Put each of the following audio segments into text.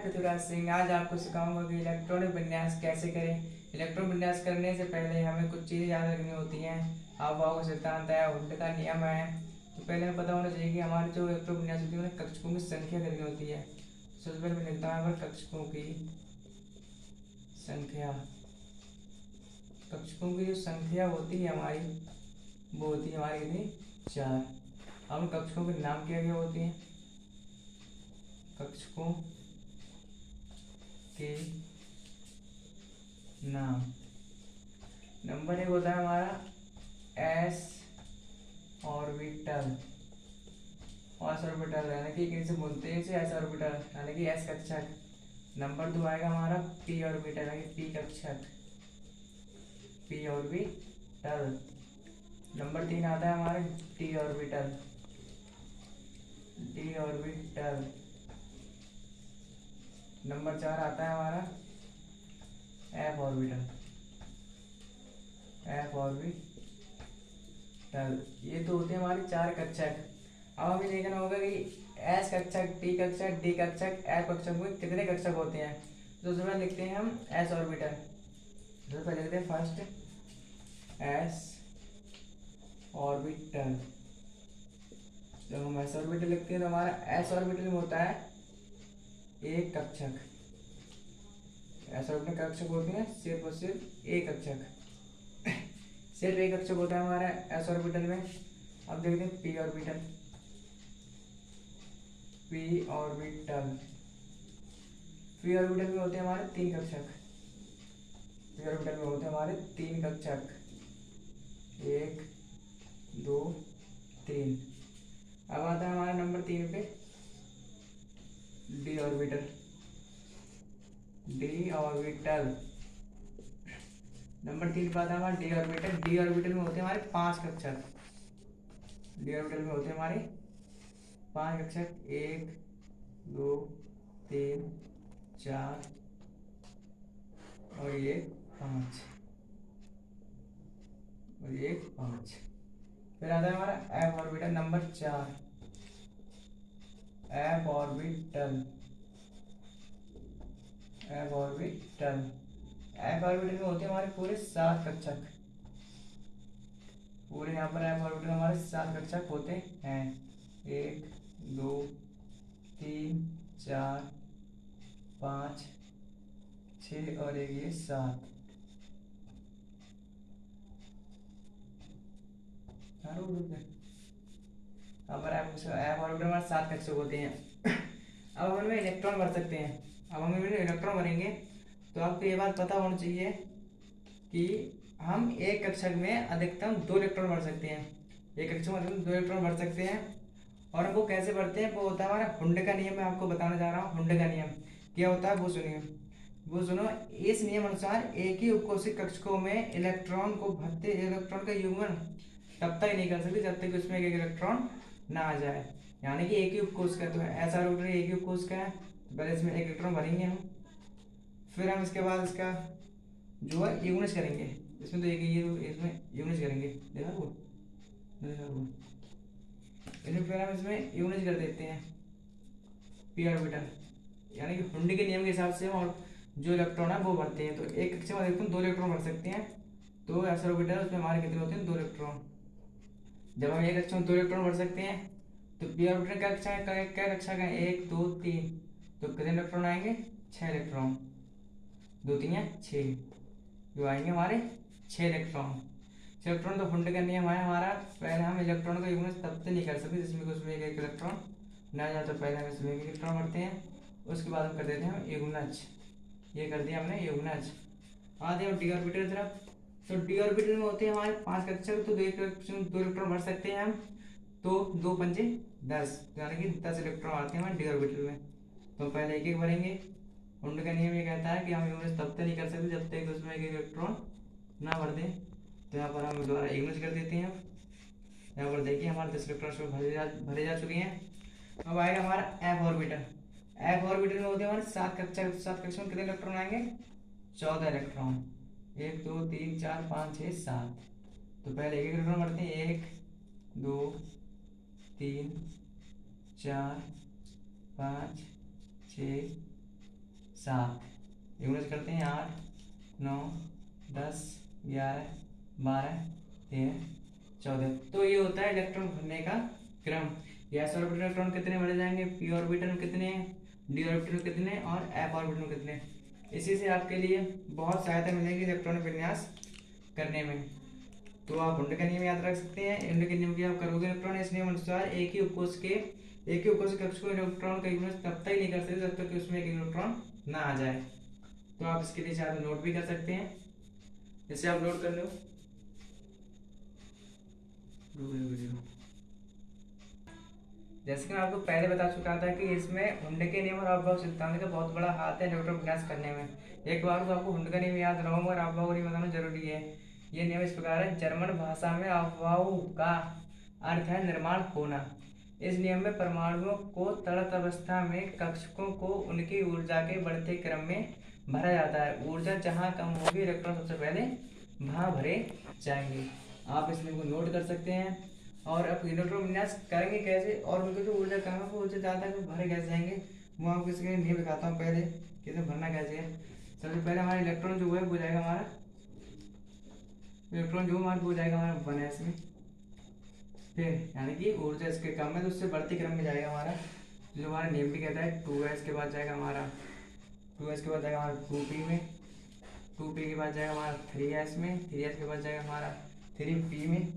पृथ्वीराज सिंह। आज आपको सिखाऊंगा कि इलेक्ट्रॉनिक विन्यास कैसे करें। इलेक्ट्रॉन विन्यास करने से पहले हमें कुछ चीज़ें याद रखनी होती हैं। आबहावा का सिद्धांत है, हुंड का नियम है। तो पहले हमें पता होना चाहिए कि हमारे जो इलेक्ट्रॉन विन्यास होती है उन्हें कक्षकों की संख्या करनी होती है। सबसे पहले मैं लिखता हूँ कक्षकों की संख्या। कक्षकों की जो संख्या होती है हमारी, वो होती है हमारी कितनी, 4। अब कक्षकों के नाम क्या क्या होते हैं। कक्षकों के नाम, नंबर 1 होता है हमारा एस ऑर्बिटल। एस ऑर्बिटल यानी कि कैसे बोलते हैं इसे, एस ऑर्बिटल यानी कि एस कक्षक। नंबर 2 आएगा हमारा पी ऑर्बिटल यानी पी कक्षक, पी ऑर्बिटल। नंबर 3 आता है हमारा D orbital, D orbital. Number 4 आता है हमारा एफ ऑर्बिटल, एफ ऑर्बिटल। ये तो होते हैं हमारे 4 कक्षक। अब हमें देखना होगा कि एस कक्षक, पी कक्षक, डी कक्षक, एफ कक्षक में कितने कक्षक होते हैं। तो सबसे पहले लिखते हैं हम एस ऑर्बिटल। सबसे पहले लिखते हैं फर्स्ट एस ऑर्बिटल। जब हम एस ऑर्बिटल लिखते हैं तो हमारा एस ऑर्बिटल में होता है एक कक्षक। एस ऑर्बिटल कक्षक होते हैं सिर्फ और सिर्फ एक कक्षक, सिर्फ एक कक्षक होता है हमारा एस ऑर्बिटल में। अब देखते हैं P orbital, P orbital. P orbital में होते हैं हमारे 3 कक्षक। पी ऑर्बिटल में होते हैं हमारे 3 कक्षक, 1 2 3। अब आता है हमारा नंबर 3 पे D orbital, D orbital. Number 3 पे आता है हमारा डी ऑर्बिटल। डी ऑर्बिटल में होते हैं हमारे 5 कक्षक। डी ऑर्बिटल में होते हैं हमारे 5 कक्षक, 1 2 3 4 और ये 5 और ये 5। फिर आता है हमारा F orbital number 4, F orbital, F orbital. F orbital में होते हैं हमारे पूरे 7 कक्षक। पूरे यहाँ पर एफ ऑर्बिटल हमारे 7 कक्षक होते हैं, 1 2 3 4 5 6 और एक ये 7। एफ ऑर्बिटल हमारे 7 कक्षक होते हैं। अब हम इनमें इलेक्ट्रॉन भर सकते हैं। अब हम इनमें इलेक्ट्रॉन भरेंगे तो आपको ये बात पता होनी चाहिए कि हम एक कक्षक में अधिकतम 2 इलेक्ट्रॉन भर सकते हैं। एक कक्षक में अधिकतम 2 इलेक्ट्रॉन भर सकते हैं। और हम वो कैसे भरते हैं, वो होता है हमारा हुंड का नियम। मैं आपको बताने जा रहा हूँ हुंड का नियम क्या होता है, वो सुनिए, वो सुनो। इस नियम अनुसार एक ही उपकोशिक कक्षकों में इलेक्ट्रॉन को भरते इलेक्ट्रॉन का युग्मन तब तक नहीं कर सकते जब तक उसमें एक इलेक्ट्रॉन ना आ जाए। यानी कि एक ही उपकोश का, तो ऐसा ऑर्बिटल एक ही उपकोश का है, तो पहले इसमें एक इलेक्ट्रॉन भरेंगे हम। फिर हम इसके बाद इसका जो है यूनिस करेंगे। इसमें तो एक ही है, इसमें यूनिस करेंगे, देखा वो, देखा वो। इसमें फिर हम इसमें यूनिस कर देते हैं पी ऑर्बिटल। यानी कि हुंडी के नियम के हिसाब से हम और जो इलेक्ट्रॉन है वो भरते हैं। तो एक कक्षा में अधिकतम 2 इलेक्ट्रॉन भर सकते हैं। तो ऐसा ऑर्बिटल उसमें हमारे कितने होते हैं, 2 इलेक्ट्रॉन। जब हम एक कक्षा में 2 इलेक्ट्रॉन भर सकते हैं तो पी ऑर्बिटल क्या कक्षा का 1 2 3, तो कितने इलेक्ट्रॉन आएंगे, 6 इलेक्ट्रॉन। 2 3 6, जो आएंगे हमारे 6 इलेक्ट्रॉन। 6 इलेक्ट्रॉन तो हुंड का नियम है हमारा, पहले हम इलेक्ट्रॉन का युग्मन तब तक नहीं कर सकते जिसमें उसमें एक इलेक्ट्रॉन ना जाए। तो पहले हम इसमें एक इलेक्ट्रॉन भरते हैं, उसके बाद हम कर देते हैं युग्मनज। ये कर दिया हमने युग्मनज। आते हैं डी ऑर्बिटल तरफ। तो डी ऑर्बिटल में होते हैं हमारे 5 कक्षक, तो 2 इलेक्ट्रॉन भर सकते हैं हम। तो 2 पंजे 10, यानी कि 10 इलेक्ट्रॉन आते हैं हमारे डी ऑर्बिटल में। तो पहले एक एक भरेंगे। हुंड का नियम ये कहता है कि हम यूनिस तब तक नहीं कर सकते जब तक उसमें एक इलेक्ट्रॉन ना भर दें। तो यहाँ पर हम दोबारा यूनिस कर देते हैं। यहाँ पर देखिए हमारे 10 इलेक्ट्रॉन भरे जा चुके हैं। अब आएगा हमारा एफ ऑर्बिटल। एफ ऑर्बिटल में होते हैं हमारे 7 कक्षक। 7 कक्षक में कितने इलेक्ट्रॉन आएंगे, 14 इलेक्ट्रॉन। 1 2 3 4 5 6 7। तो पहले एक इलेक्ट्रॉन भरते हैं, 1 2 3 4 5 6 7, यूनिट करते हैं 8, 9, 10, 11, 12, 13, 14। तो ये होता है इलेक्ट्रॉन भरने का क्रम। एस ऑर्बिटल में इलेक्ट्रॉन कितने भरे जाएंगे, पी ऑर्बिटल में कितने, डी ऑर्बिटल में कितने और एफ ऑर्बिटल में कितने। इसी से आपके लिए बहुत सहायता मिलेगी इलेक्ट्रॉन विन्यास करने में। तो आप हुंड का नियम याद रख सकते हैं। हुंड के नियम की आप करोगे इलेक्ट्रॉन, इस नियम अनुसार एक ही उपकोष कक्ष को इलेक्ट्रॉन का यूनिट तब तक ही नहीं कर सकते जब तक कि उसमें एक इलेक्ट्रॉन ना आ जाए। तो आप इसके लिए चाहे नोट भी कर सकते हैं, इसे आप नोट कर लो। जैसे कि मैं आपको पहले बता चुका था कि इसमें हुंड के नियम और अफबाऊ सिद्धांत का बहुत बड़ा हाथ है इलेक्ट्रॉन विन्यास करने में। एक बार तो आपको हुंड का नियम याद रहा और अफबाऊ को नहीं बताना जरूरी है। ये नियम इस प्रकार है, जर्मन भाषा में अफबाऊ का अर्थ है निर्माण होना। इस नियम में परमाणुओं को तड़क अवस्था में कक्षकों को उनकी ऊर्जा के बढ़ते क्रम में भरा जाता है। ऊर्जा जहाँ कम होगी इलेक्ट्रॉन सबसे पहले वहाँ भरे जाएंगे। आप इस नियम को नोट कर सकते हैं। और अब इलेक्ट्रॉन विन्यास करेंगे कैसे और उनकी जो ऊर्जा कम है वो ऊर्जा ज़्यादा है तो भरे कैसे जाएंगे, वो आपको इसके नियम दिखाता हूँ पहले किसे भरना कैसे है। सबसे पहले हमारा इलेक्ट्रॉन जो है वो जाएगा हमारा वो जाएगा हमारा 1s में। फिर यानी कि ऊर्जा इसके कम है तो उससे बढ़ती क्रम में जाएगा हमारा, जो हमारा नियम भी कहता है 2s के बाद जाएगा हमारा 2p में, 2p के बाद जाएगा हमारा 3s में, 3s के बाद जाएगा हमारा 3p में,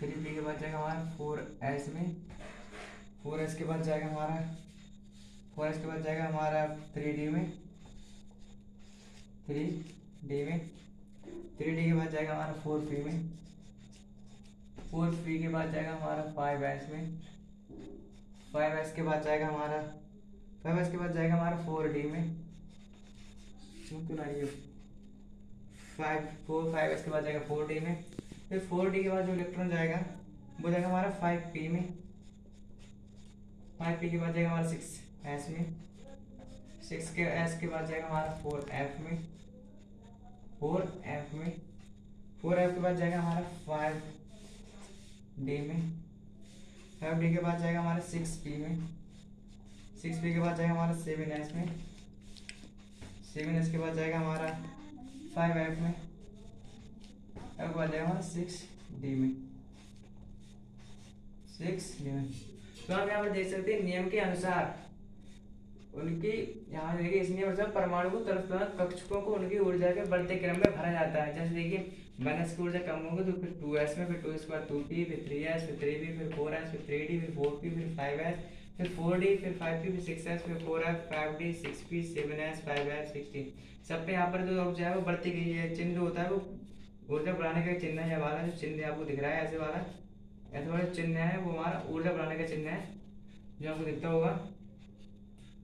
3p के बाद जाएगा हमारा 4s में, 4s के बाद जाएगा हमारा 3d में, 3d के बाद जाएगा हमारा 4p में, 4p के बाद जाएगा हमारा 5s में, 5s के बाद जाएगा हमारा 4d में, 5s के बाद जाएगा 4d में। फिर 4d के बाद जो इलेक्ट्रॉन जाएगा वो जाएगा हमारा 5p में, 5p के बाद जाएगा हमारा 6s में, 6s के बाद जाएगा हमारा 4f में, 4f के बाद जाएगा हमारा 5d में, 5d के बाद जाएगा हमारा 6p में, 6p के बाद जाएगा हमारा 7s में, 7s के बाद जाएगा हमारा 5f में, अब आ जाएगा हमारा 6d में। तो आप यहाँ पर देख सकते हैं नियम के अनुसार उनकी, यहाँ देखिए इस नियम अनुसार परमाणु को तरफ कक्षकों को उनकी ऊर्जा के बढ़ते क्रम में भरा जाता है। जैसे देखिए 1s की ऊर्जा कम होगी तो फिर 2s में, फिर 2s के बाद 2p, फिर 3s, फिर 3p, फिर 4s, फिर 3d, फिर 4p, फिर 5s, फिर 4d, फिर 5p, फिर 6s, फिर 4f, 5d, 6p, 7s, 5f, 16। सब पे यहाँ पर जो ऊर्जा है वो बढ़ती गई है। चिन्ह जो होता है वो ऊर्जा बढ़ाने का चिन्ह है। वाला जो चिन्ह आपको दिख रहा है ऐसे वाला चिन्ह है वो हमारा ऊर्जा बढ़ाने का चिन्ह है जो आपको दिखता होगा।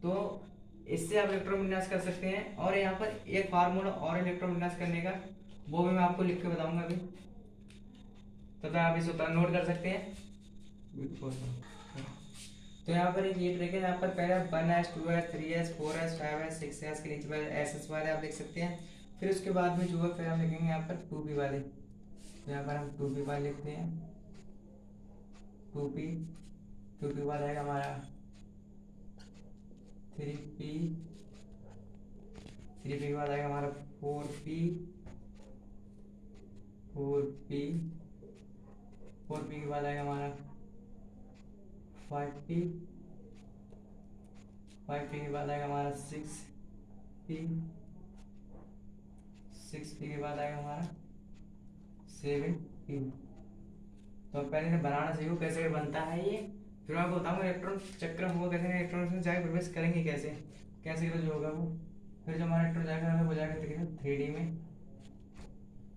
तो इससे आप इलेक्ट्रॉन विन्यास कर सकते हैं। और यहाँ पर एक फार्मूला और इलेक्ट्रॉन विन्यास करने का, वो भी मैं आपको लिख के बताऊंगा अभी, तब आप इसे नोट कर सकते हैं। तो यहाँ पर एक ये ट्रिक है, यहाँ पर पहले 1s, 2s, 3s, 4s, 5s, 6s के नीचे वाले ss वाले आप लिख सकते हैं। फिर उसके बाद में जो है फिर हम लिखेंगे यहाँ पर 2p वाले। तो यहाँ पर हम 2p वाले लिखते हैं। 2p वाला है हमारा 3p के बाद आएगा हमारा 4p के बाद आएगा हमारा 5p के बाद आएगा हमारा 6p के बाद आएगा हमारा 7p। तो पहले से बनाना सीखो कैसे बनता है ये, फिर मैं आपको बताऊंगा इलेक्ट्रॉन चक्र होगा कैसे, इलेक्ट्रॉन जाकर प्रवेश करेंगे कैसे जो होगा वो। फिर जो हमारा इलेक्ट्रॉन जाकर हो जाएगा 3d में,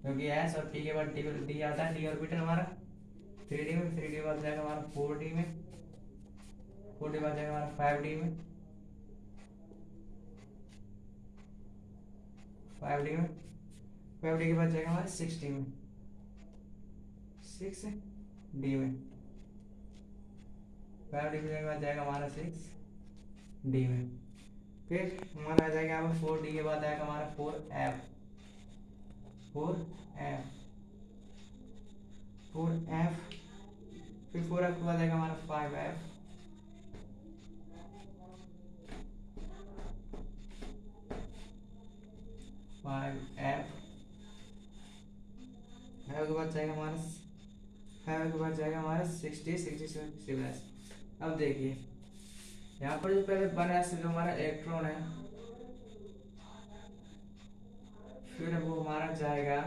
क्योंकि s और p के बाद d आता है, d ऑर्बिटल हमारा 3d में। 3d के बाद जाएगा हमारा 4d में, 4d के बाद जाएगा हमारा 5d में, 5d के बाद जाएगा हमारा 6d में, 6d में। 5d के बाद जाएगा हमारा 6d में। फिर हमारा आ जाएगा यहाँ पर 4d के बाद आएगा हमारा 4f, फिर 4f के बाद आएगा हमारा 5f, बाद जाएगा हमारा 5 के बाद जाएगा हमारा 60 67। अब देखिए यहाँ पर जो पहले 1s जो हमारा इलेक्ट्रॉन है, फिर वो हमारा जाएगा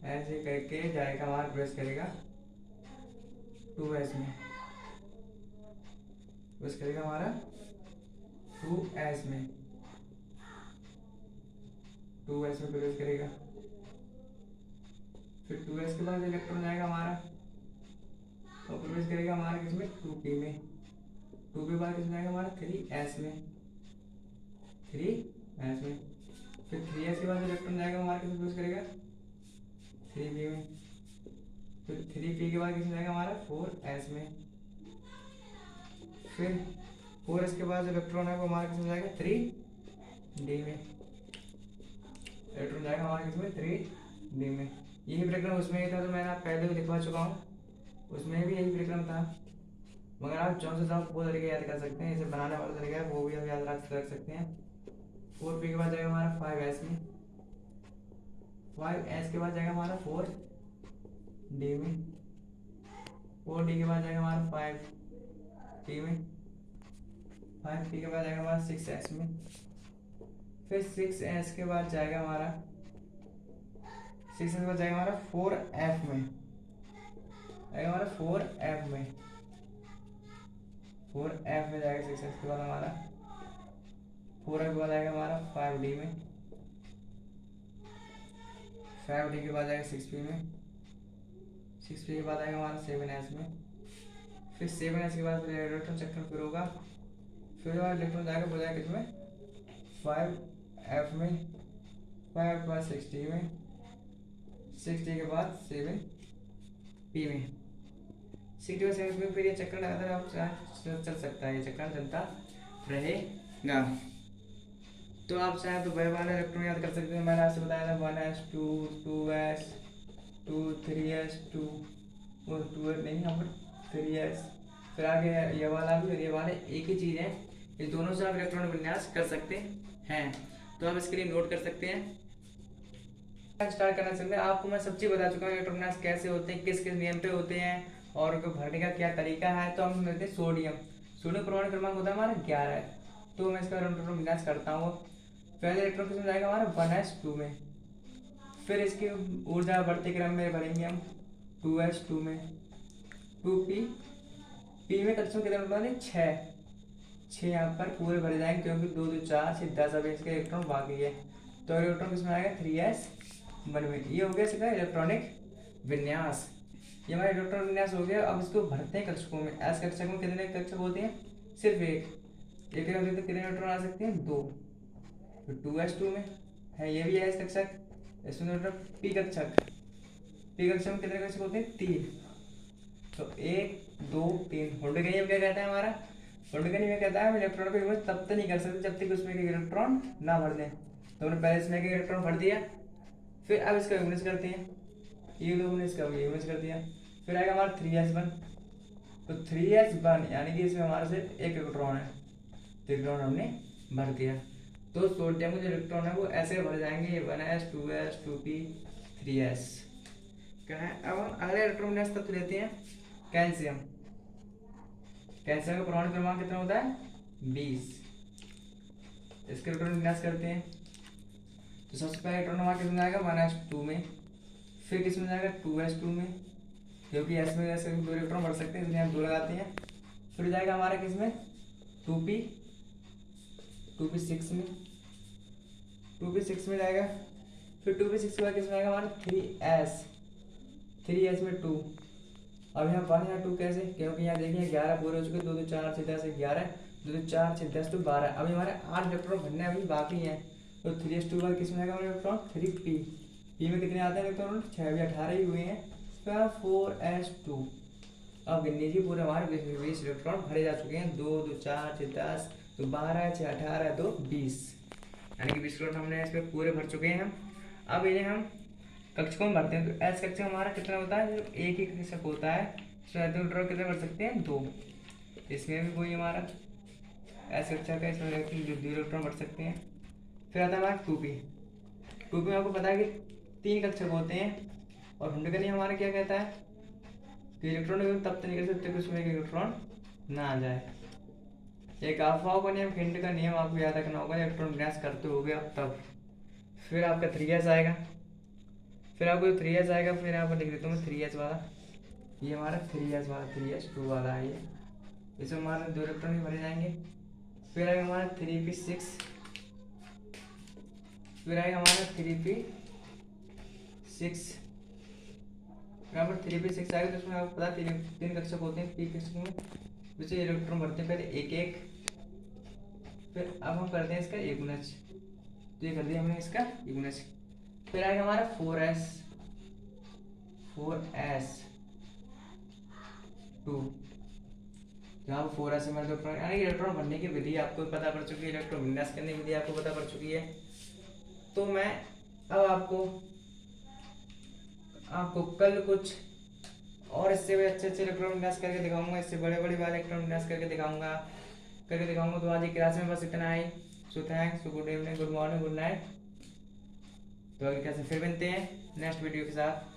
ऐसे करके जाएगा हमारा प्रेस करेगा 2s में, प्रेस करेगा हमारा 2s में, 2s में प्रेस करेगा। फिर 2s के बाद इलेक्ट्रॉन जाएगा हमारा और प्रवेश करेगा हमारा किसमें 2p में, 2p के बाद किसमें जाएगा हमारा 3s में, 3s में। फिर 3s के बाद इलेक्ट्रॉन जाएगा हमारा किसमें प्रवेश करेगा 3p में। फिर 3p के बाद किसमें जाएगा हमारा 4s में। फिर 4s के बाद इलेक्ट्रॉन है वो हमारा किसमें जाएगा 3d में, इलेक्ट्रॉन जाएगा हमारा किसमें 3d में। यही प्रक्रम उसमें ही था तो मैंने आप पहले भी लिखवा चुका हूँ, उसमें भी यही प्रक्रम था, मगर आप जौन से साहब वो तरीके याद कर सकते हैं, इसे बनाने वाला तरीका है वो भी आप याद रख सकते हैं। 4p के बाद जाएगा हमारा 5s में, 5s के बाद जाएगा हमारा 4d में, 4d के बाद जाएगा हमारा 5p में, 5p के बाद जाएगा हमारा 6s में। फिर 6s के बाद जाएगा हमारा 6s के बाद जाएगा हमारा 4f में, जाएगा हमारा 4f में, 4f में जाएगा 6s के बाद हमारा 4f के बाद आएगा हमारा 5d में, 5d के बाद आएगा 6p में, 6p के बाद आएगा हमारा 7s में। फिर 7s के बाद इलेक्ट्रॉन चक्कर फिर होगा, फिर इलेक्ट्रॉन जाएगा वो जाएगा किसमें 5f में, 5f के बाद 6d में, 6d के बाद 7p में, 6d के बाद 7p में। फिर ये चक्कर लगातार आप चल सकता है, ये चक्कर चलता रहेगा। तो आप चाहे तो वह वाले इलेक्ट्रॉन याद कर सकते हैं, मैंने आपसे बताया था 1s 2 2s 2 3s 2 नहीं यहाँ पर 3s, फिर आगे ये वाला भी और ये वाले एक ही चीज़ है, ये दोनों से आप इलेक्ट्रॉन विन्यास कर सकते हैं। तो आप इसके लिए नोट कर सकते हैं। स्टार्ट करना चाहते हैं, आपको मैं सब चीज़ बता चुका हूँ इलेक्ट्रॉन विन्यास कैसे होते हैं, किस किस नियम पे होते हैं और उनको भरने का क्या तरीका है। तो हम लेते हैं सोडियम, सोडियम परमाणु क्रमांक होता है हमारा 11 है, तो मैं इसका इलेक्ट्रॉन विन्यास करता हूँ। पहले इलेक्ट्रॉन किसमें जाएगा हमारा 1s2 में, फिर इसकी ऊर्जा बढ़ते क्रम में भरेंगे हम 2s2 में, 2p p में कक्षों कितने इलेक्ट्रॉन 6 यहाँ पर पूरे भरे जाएंगे क्योंकि 2 2 4 से 10 अब इसके इलेक्ट्रॉन बाकी है। तो इलेक्ट्रॉन किसमें आएगा 3s1 में। ये हो गया इसका इलेक्ट्रॉनिक विन्यास, ये हमारा इलेक्ट्रॉन विन्यास हो गया। अब इसको भरते हैं कक्षकों में। एस कक्षक में कितने कक्षक होते हैं, सिर्फ एक कितने इलेक्ट्रॉन आ सकते हैं 2, तो 2s2 में है, ये भी है एस कक्षक। इसमें पी कक्षक, पी कक्षक में कितने कक्षक होते हैं 3, तो 1 2 3। हुडगनी में क्या कहता है हमारा, हुडगनी में कहता है हम इलेक्ट्रॉन को यूज तब तक नहीं कर सकते जब तक उसमें एक इलेक्ट्रॉन ना भर दें। तो हमने पहले इसमें एक इलेक्ट्रॉन भर दिया, फिर अब इसका यूनिस करते हैं, ये लोग ने इसका यूनिस कर दिया, फिर आएगा हमारा 3s1, तो 3s1 यानी कि इसमें हमारा सिर्फ एक इलेक्ट्रॉन है, तो इलेक्ट्रॉन हमने भर दिया। तो सोडियम के जो इलेक्ट्रॉन है वो ऐसे भर जाएंगे 1s 2s 2p 3s। क्या है, अब हम अगले इलेक्ट्रॉन तत्व लेते हैं कैल्शियम। कैल्शियम का परमाणु क्रमांक कितना होता है 20। इसके इलेक्ट्रॉन विन्यास करते हैं। तो सबसे पहले इलेक्ट्रॉन हमारा किसमें जाएगा 1s2 में, फिर किसमें जाएगा 2s2 में, क्योंकि s में ऐसे 2 इलेक्ट्रॉन बढ़ सकते हैं इसलिए हम 2 लगाते हैं। फिर जाएगा हमारा किसमें 2p 6 में, 2p 6 में जाएगा। फिर 2p 6 के बाद किसमें आएगा हमारा 3s में 2। अब यहाँ 1 या 2 कैसे, क्योंकि यहाँ देखिए 11 पूरे हो चुके, 2 2 4 6 10 11, 2 2 4 6 10 तो 12। अभी हमारे 8 इलेक्ट्रॉन भरने अभी बाकी हैं। तो 3s2 बाद किसमें आएगा हमारा इलेक्ट्रॉन 3p, p में कितने आते हैं इलेक्ट्रॉन 6, अभी 18 ही हुए हैं। फिर 4s2। अब गिनने जी पूरे हमारे 20 इलेक्ट्रॉन भरे जा चुके हैं, 2 2 4 6 10 तो 12 6 18 तो 20, यानी कि 20 इलेक्ट्रॉन हमने इसमें पूरे भर चुके हैं। अब इन्हें हम कक्षकों में भरते हैं। तो एस कक्षक हमारा कितना होता है, जो एक ही कक्षक होता है इसमें इलेक्ट्रॉन कितने भर सकते हैं 2। इसमें भी वही हमारा एस कक्षक है, इसमें जो 2 इलेक्ट्रॉन भर सकते हैं। फिर आता है हमारा 2p। 2p में आपको पता है कि 3 कक्षक होते हैं, और हुंड का नियम हमारा क्या कहता है कि इलेक्ट्रॉन तब तक नहीं कर सकते कि उसमें एक इलेक्ट्रॉन ना आ जाए। एक अफवाह का नियम, हिंड का नियम आपको याद रखना होगा, इलेक्ट्रॉन विन्यास करते हो गया तब। फिर आपका 3s आएगा, फिर आपको 3s आएगा, फिर यहाँ पर लिख देता हूँ 3s वाला, ये हमारा 3s वाला 3s2 वाला है ये, इसमें हमारे 2 इलेक्ट्रॉन भरे जाएंगे। फिर आएगा हमारा 3p6, फिर आएगा हमारा 3p6, यहाँ पर 3p6 आएगा तो उसमें आपको पता है 3 कक्षक होते हैं, p कक्षक में वैसे इलेक्ट्रॉन भरते हैं पहले एक एक, फिर अब हम करते हैं इसका एक गुणज, तो ये कर दिया हमने इसका एक गुणज। फिर आएगा हमारा 4s2, जहाँ 4s में इलेक्ट्रॉन, यानी इलेक्ट्रॉन भरने की विधि आपको पता पड़ चुकी है, इलेक्ट्रॉन विन्यास करने की विधि आपको पता पड़ चुकी है। तो मैं अब आपको कल कुछ और इससे भी अच्छे इलेक्ट्रॉन विन्यास करके दिखाऊंगा, इससे बड़े बड़े वाले इलेक्ट्रॉन विन्यास करके दिखाऊंगा। तो आज की क्लास में बस इतना ही। So thanks, good evening, good morning, good night. तो अगली क्लास में फिर मिलते हैं नेक्स्ट वीडियो के साथ।